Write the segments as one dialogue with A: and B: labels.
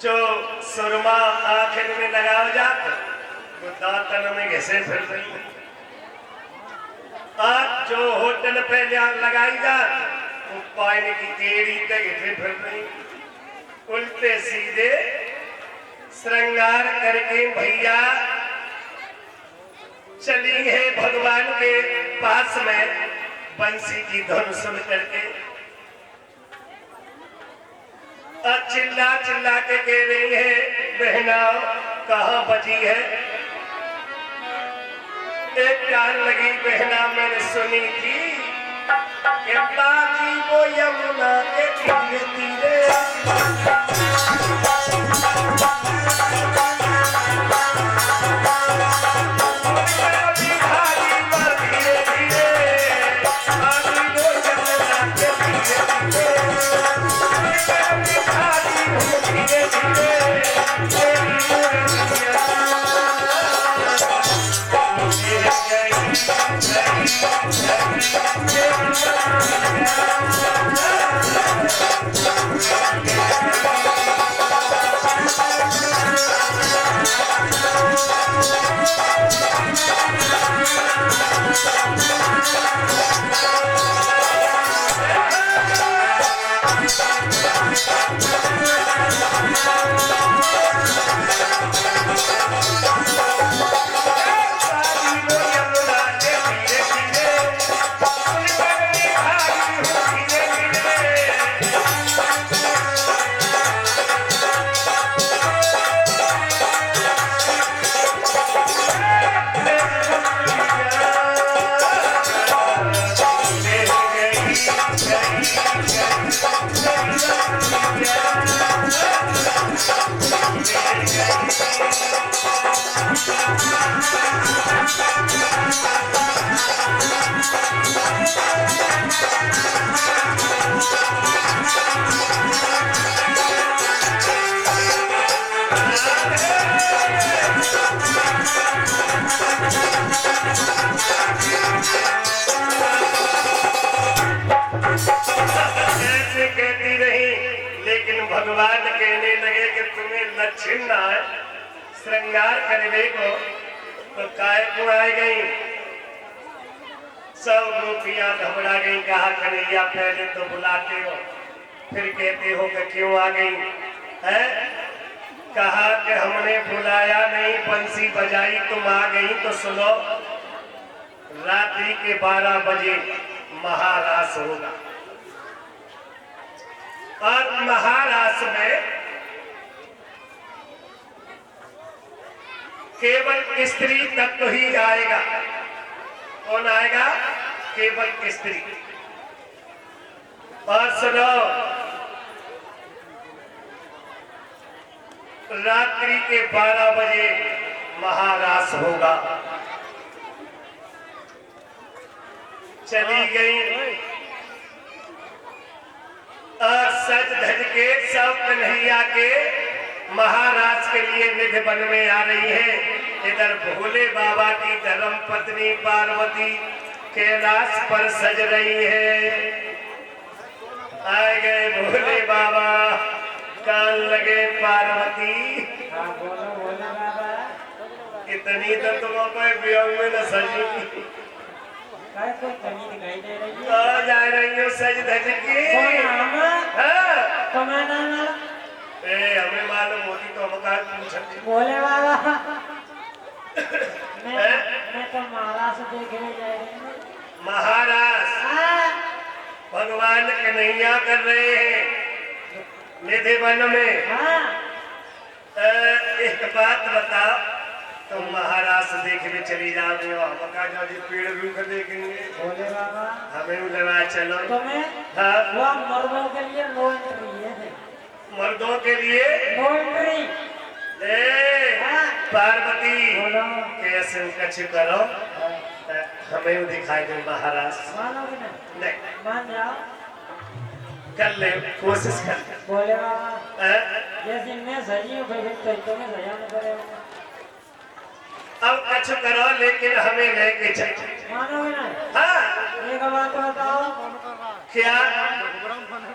A: जो सुरमा आखिर में लगाओ जाता तो दांतन में घिसे फिर रही। आज जो होटल पे लगाई जा वो पानी की एड़ी पे घिसे फिर रही। उल्टे सीधे श्रृंगार करके भैया चली है भगवान के पास में बंसी की धुन सुन करके। चिल्ला चिल्ला के कह रही है बहना कहाँ बजी है। एक कान लगी बहना मैंने सुनी थी कि बाजी वो यमुना के तीरे तीरे। कहती रही लेकिन भगवान कहने लगे कि तुम्हें लक्षण ना है श्रृंगार करने को तो काय क्यों आ गई। सब गोपियां घबरा गई। कहा कन्हैया पहले तो बुलाते हो फिर कहते हो कि क्यों आ गई है। कहा कि हमने बुलाया नहीं बंसी बजाई तुम आ गई। तो सुनो रात्रि के 12 बजे महारास होगा और महारास में केवल स्त्री तत्व ही आएगा। कौन आएगा? केवल स्त्री। और सुनो रात्रि के 12 बजे महारास होगा। चली गई और सज धज के सब कन्हैया के महाराज के लिए निधि वन में आ रही है। इधर भोले बाबा की धर्म पत्नी पार्वती कैलाश पर सज रही है। आए गए भोले बाबा कान लगे पार्वती इतनी तो तुम वियोग में न सजी जा रही हो सज धज की। हमें मालूम होती तो हम कहा पूछते।
B: बोले बाबा मैं तो महाराज देखने जा रही हूँ।
A: महाराज भगवान कन्हैया कर रहे हैं निधि वन में। एक बात बताओ तुम महाराज देखने चली जाओगे हम कहा जाओ पेड़ रूख देखेंगे।
B: बोले बाबा
A: हमें लगा चलो
B: वो मर्दों के लिए नो एंट्री है।
A: मर्दों के लिए
B: नो एंट्री।
A: पार्वती कैसे कछ करो हमें दिखाई दे महाराज।
B: मानोगे
A: नहीं
B: मान जाओ
A: कर ले कोशिश कर।
B: बोले बाबा जैसे मैं सही हूँ तो तुम्हें सजा नहीं करेगा।
A: अब कछ करो लेकिन हमें लेके चलो।
B: मानोगे ना?
A: हाँ
B: एक बात बताओ
A: क्या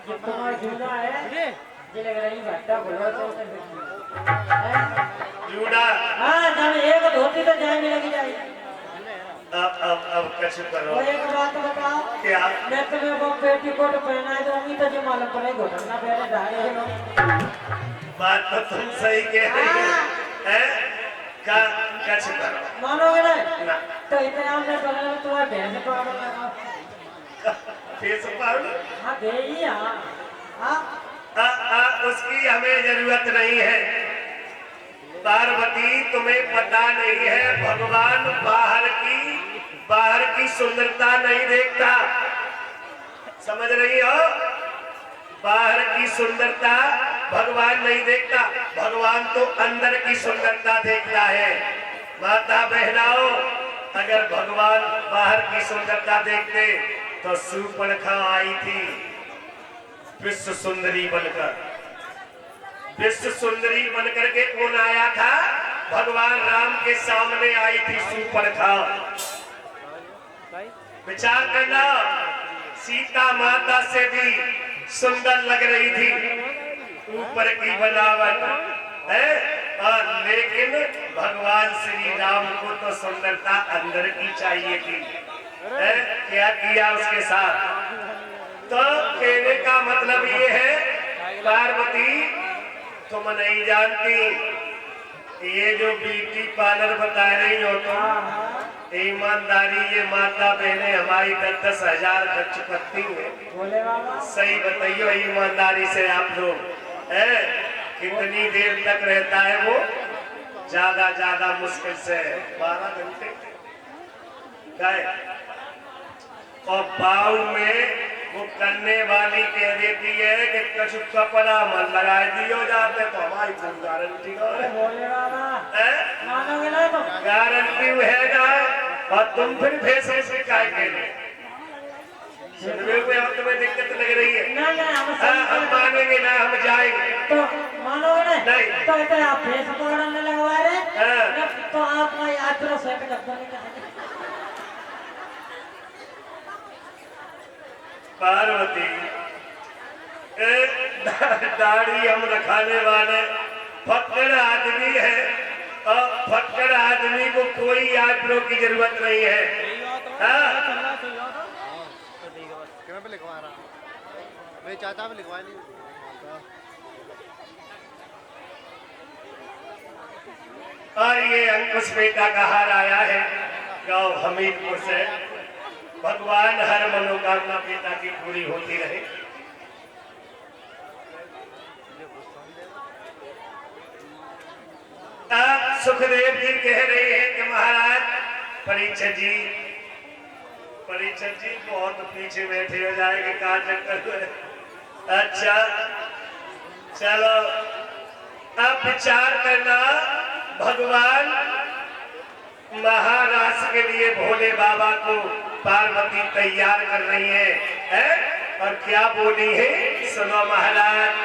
B: तुम्हारा जूना है जे लग रही भट्टा बोलो तो उसे देखिए
A: जूड़ा
B: हाँ जब एक धोती तो जाए में लगी जाए
A: अब कैसे करो
B: वो एक बात बताओ
A: क्या
B: मैं तुम्हें वो पेटीकोट पहना है तो अम्मी तो जो मालूम पड़े घुटना पहले डाले है लोग
A: बात तो तुम सही कह रही हो हैं का कैसे करो
B: मानोगे नहीं
A: ना
B: तो इतने में बगल में तुम्हारा भैंस पाउडर लगाओ
A: फेस पाउडर
B: हाँ दे ही हाँ
A: उसकी हमें जरूरत नहीं है पार्वती तुम्हें पता नहीं है भगवान बाहर की सुंदरता नहीं देखता समझ रही हो बाहर की सुंदरता भगवान नहीं देखता भगवान तो अंदर की सुंदरता देखता है माता बहनाओ अगर भगवान बाहर की सुंदरता देखते तो सूर्पणखा आई थी विश्व सुंदरी बनकर विश्व सुंदरी बनकर के कौन आया था भगवान राम के सामने आई थी सूर्पणखा विचार करना सीता माता से भी सुंदर लग रही थी ऊपर की बनावट है और लेकिन भगवान श्री राम को तो सुंदरता अंदर की चाहिए थी है? क्या किया उसके साथ तो कहने का मतलब ये है पार्वती तुम नहीं जानती ये जो ब्यूटी पार्लर बता रही हो तुम ईमानदारी ये माता बहने हमारी 10,000 खर्च करती है
B: बोले बाबा
A: सही बताइयो ईमानदारी से आप लोग है कितनी देर तक रहता है वो ज्यादा मुश्किल से 12 घंटे और पाव में वो करने वाली कह देती है कि कछु कपड़ा मन लगाए दियो जाते तो हमारी कोई गारंटी
B: बोले बाबा मानोगे नहीं तो
A: गारंटी है ना और तुम फिर भेसे से काय के सुनवे हुए हम तुम्हें दिक्कत लग रही है
B: ना
A: हम मानेंगे ना हम जाएंगे
B: तो मानोगे
A: नहीं
B: तो इतना आप फेस पाउडर न लगवा रहे तो आप मैं आईब्रो सेट कर दोगे
A: पार्वती दाढ़ी हम रखाने वाले फक्कड़ आदमी है और फक्कड़ आदमी को कोई आईब्रो की जरूरत नहीं है
C: चाचा भी लिखवा ली
A: और ये अंकुश बेटा का हार आया है गांव हमीरपुर से भगवान हर मनोकामना पिता की पूरी होती रहे सुखदेव जी कह रहे हैं कि महाराज परीक्षित जी बहुत पीछे बैठे हो जाएंगे कहा चक्कर अच्छा चलो अब विचार करना भगवान महाराज के लिए भोले बाबा को पार्वती तैयार कर रही है और क्या बोली है सुनो महाराज